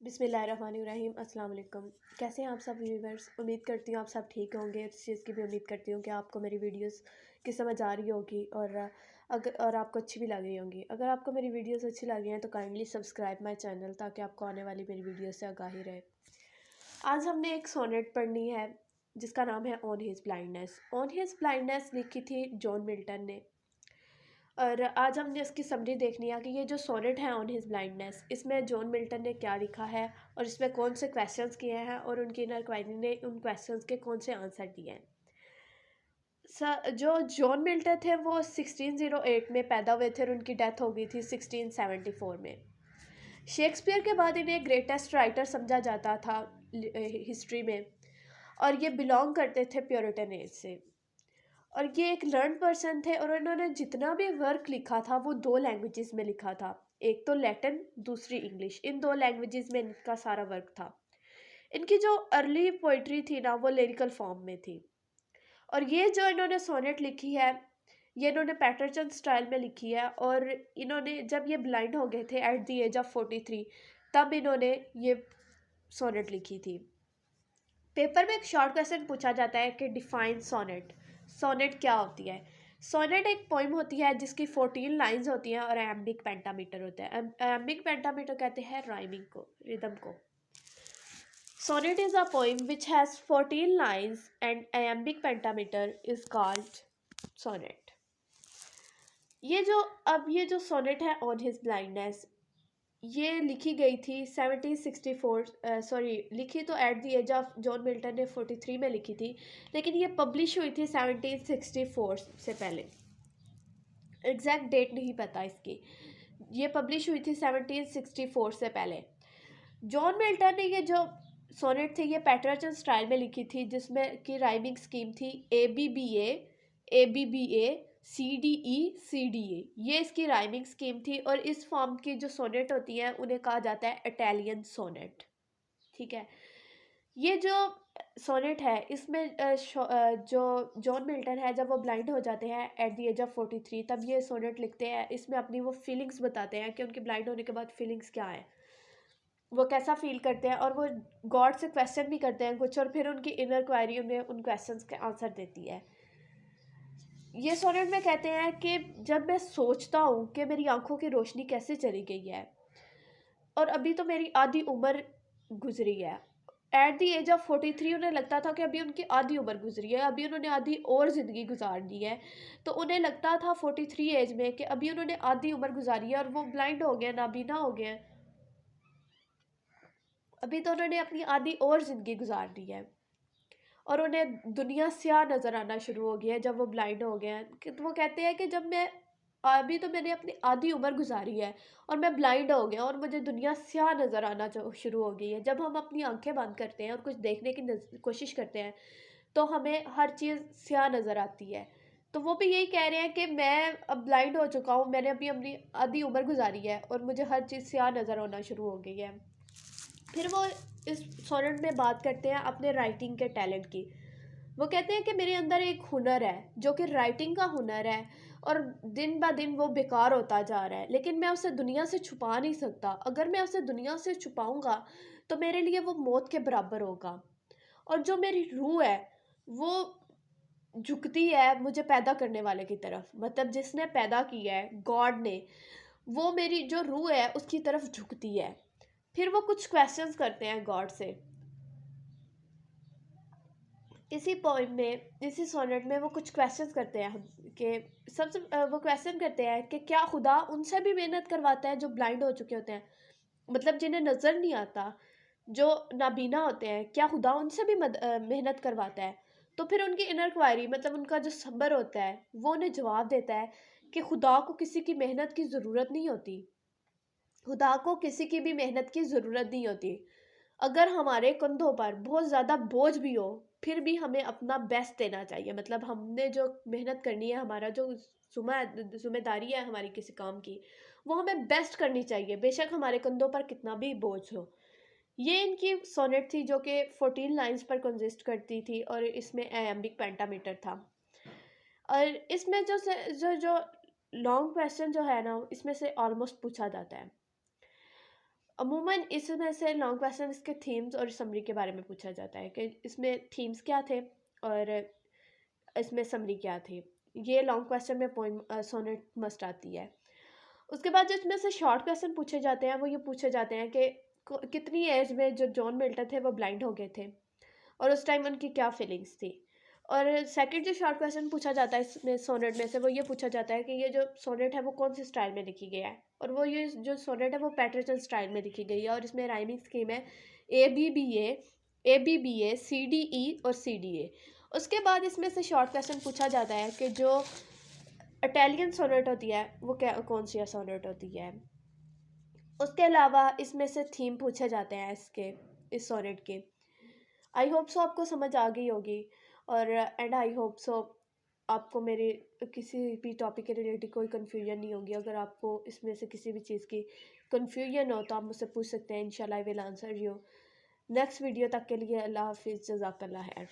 बिस्मिल्लाहिर्रहमानिर्रहीम अस्सलाम वालेकुम। कैसे हैं आप सब व्यूवर्स। उम्मीद करती हूँ आप सब ठीक होंगे। इस चीज़ की भी उम्मीद करती हूँ कि आपको मेरी वीडियोस की समझ आ रही होगी और आपको अच्छी भी लग रही होंगी। अगर आपको मेरी वीडियोस अच्छी लग रही हैं तो काइंडली सब्सक्राइब माय चैनल ताकि आपको आने वाली मेरी वीडियो से आगाही रहे। आज हमने एक सोनेट पढ़नी है जिसका नाम है on his blindness. On his blindness लिखी थी जॉन मिल्टन ने। और आज हमने इसकी समरी देखनी है कि ये जो सोनेट है ऑन हिज ब्लाइंडनेस, इसमें जॉन मिल्टन ने क्या लिखा है और इसमें कौन से क्वेश्चंस किए हैं और उनकी इनर क्वायरी ने उन क्वेश्चंस के कौन से आंसर दिए हैं। जो जॉन मिल्टन थे वो 1608 में पैदा हुए थे और उनकी डेथ हो गई थी 1674 में। शेक्सपियर के बाद इन्हें ग्रेटेस्ट राइटर समझा जाता था हिस्ट्री में, और ये बिलोंग करते थे प्योरिटन एज से। और ये एक लर्न पर्सन थे और उन्होंने जितना भी वर्क लिखा था वो दो लैंग्वेजेस में लिखा था। एक तो लैटिन, दूसरी इंग्लिश। इन दो लैंग्वेजेस में इनका सारा वर्क था। इनकी जो अर्ली पोइट्री थी ना वो लिरिकल फॉर्म में थी। और ये जो इन्होंने सोनेट लिखी है ये इन्होंने पैटर्चन स्टाइल में लिखी है। और इन्होंने जब ये ब्लाइंड हो गए थे एट द एज ऑफ 43 तब इन्होंने ये सोनेट लिखी थी। पेपर में एक शॉर्ट क्वेश्चन पूछा जाता है कि डिफाइन सोनेट। सोनेट क्या होती है। सोनेट एक पोइम होती है जिसकी 14 लाइंस होती हैं और एम्बिक पेंटामीटर होता है। एम्बिक पेंटामीटर कहते हैं राइमिंग को, रिदम को। Sonnet is a poem which has 14 lines and iambic pentameter is called sonnet. ये जो सोनेट है ऑन हिज ब्लाइंडनेस, ये लिखी गई थी 1764, सॉरी लिखी तो at the age of John Milton ने 43 में लिखी थी, लेकिन ये पब्लिश हुई थी 1764 से पहले। एग्जैक्ट डेट नहीं पता इसकी। ये पब्लिश हुई थी 1764 से पहले। जॉन मिल्टन ने ये जो सोनेट थी ये पैटर्चन स्टाइल में लिखी थी जिसमें की राइमिंग स्कीम थी A B B A C D E C D A. ये इसकी राइमिंग स्कीम थी और इस फॉर्म की जो सोनेट होती हैं उन्हें कहा जाता है इटालियन सोनेट। ठीक है। ये जो सोनेट है इसमें जो जॉन मिल्टन है जब वो ब्लाइंड हो जाते हैं एट द एज ऑफ 43 तब ये सोनेट लिखते हैं। इसमें अपनी वो फीलिंग्स बताते हैं कि उनके ब्लाइंड होने के बाद फीलिंग्स क्या है, वो कैसा फील करते हैं, और वो गॉड से क्वेश्चन भी करते हैं कुछ, और फिर उनकी इनर क्वायरी उन्हें उन क्वेश्चंस के आंसर देती है। ये सोनेट में कहते हैं कि जब मैं सोचता हूँ कि मेरी आंखों की रोशनी कैसे चली गई है और अभी तो मेरी आधी उम्र गुजरी है। एट द एज ऑफ 43 उन्हें लगता था कि अभी उनकी आधी उम्र गुजरी है, अभी उन्होंने आधी और ज़िंदगी गुजार दी है। तो उन्हें लगता था 43 एज में कि अभी उन्होंने आधी उम्र गुजारी है और वो ब्लाइंड हो गए, नाबीना हो गए। अभी तो उन्होंने अपनी आधी और ज़िंदगी गुजार दी है और उन्हें दुनिया स्याह नज़र आना शुरू हो गया है जब वो ब्लाइंड हो गए हैं। तो वो कहते हैं कि जब मैं अभी तो मैंने अपनी आधी उम्र गुजारी है और मैं ब्लाइंड हो गया और मुझे दुनिया स्याह नज़र आना शुरू हो गई है। जब हम अपनी आंखें बंद करते हैं और कुछ देखने की कोशिश करते हैं तो हमें हर चीज़ स्याह नज़र आती है। तो वो भी यही कह रहे हैं कि मैं अब ब्लाइंड हो चुका हूँ, मैंने अभी अपनी आधी उम्र गुजारी है और मुझे हर चीज़ स्याह नज़र आना शुरू हो गई है। फिर वो इस सोनेट में बात करते हैं अपने राइटिंग के टैलेंट की। वो कहते हैं कि मेरे अंदर एक हुनर है जो कि राइटिंग का हुनर है और दिन ब दिन वो बेकार होता जा रहा है, लेकिन मैं उसे दुनिया से छुपा नहीं सकता। अगर मैं उसे दुनिया से छुपाऊंगा तो मेरे लिए वो मौत के बराबर होगा। और जो मेरी रूह है वो झुकती है मुझे पैदा करने वाले की तरफ, मतलब जिसने पैदा किया है गॉड ने, वो मेरी जो रूह है उसकी तरफ झुकती है। फिर वो कुछ क्वेश्चंस करते हैं गॉड से। इसी पोइम में, इसी सोनेट में वो कुछ क्वेश्चंस करते हैं कि सबसे वो क्वेश्चन करते हैं कि क्या खुदा उनसे भी मेहनत करवाता है जो ब्लाइंड हो चुके होते हैं, मतलब जिन्हें नज़र नहीं आता, जो नाबीना होते हैं, क्या खुदा उनसे भी मेहनत करवाता है। तो फिर उनकी इनर क्वायरी, मतलब उनका जो सब्र होता है, वो उन्हें जवाब देता है कि खुदा को किसी की मेहनत की ज़रूरत नहीं होती। खुदा को किसी की भी मेहनत की ज़रूरत नहीं होती। अगर हमारे कंधों पर बहुत ज़्यादा बोझ भी हो फिर भी हमें अपना बेस्ट देना चाहिए। मतलब हमने जो मेहनत करनी है, हमारा जो जिम्मेदारी है हमारी किसी काम की, वो हमें बेस्ट करनी चाहिए बेशक हमारे कंधों पर कितना भी बोझ हो। ये इनकी सोनेट थी जो कि 14 लाइंस पर कंसिस्ट करती थी और इसमें एम्बिक पेंटामीटर था। और इसमें जो जो लॉन्ग क्वेश्चन जो है ना इसमें से ऑलमोस्ट पूछा जाता है। अमूमन इसमें से लॉन्ग क्वेश्चन इसके थीम्स और समरी के बारे में पूछा जाता है कि इसमें थीम्स क्या थे और इसमें समरी क्या थी। ये लॉन्ग क्वेश्चन में पोइम सोनेट मस्ट आती है। उसके बाद जो इसमें से शॉर्ट क्वेश्चन पूछे जाते हैं वो ये पूछे जाते हैं कि कितनी एज में जो जॉन मिल्टन थे वो ब्लाइंड हो गए थे और उस टाइम उनकी क्या फीलिंग्स थी। और सेकंड जो शॉर्ट क्वेश्चन पूछा जाता है इसमें सोनेट में से वो ये पूछा जाता है कि ये जो सोनेट है वो कौन सी स्टाइल में लिखी गया है। और वो ये जो सोनेट है वो पैटर्सन स्टाइल में लिखी गई है और इसमें राइमिंग स्कीम है A B B A C D E और सी डी ए। उसके बाद इसमें से शॉर्ट क्वेश्चन पूछा जाता है कि जो इटालियन सोनेट होती है वो क्या कौन सी सोनेट होती है। उसके अलावा इसमें से थीम पूछे जाते हैं इस सोनेट के। आई होप सो आपको समझ आ गई होगी और एंड आई होप सो आपको मेरे किसी भी टॉपिक के रिलेटेड कोई कन्फ्यूजन नहीं होगी। अगर आपको इसमें से किसी भी चीज़ की कन्फ्यूजन हो तो आप मुझसे पूछ सकते हैं। इंशाल्लाह I will answer you. Next video तक के लिए अल्लाह हाफिज़, जज़ाकल्लाह खैर।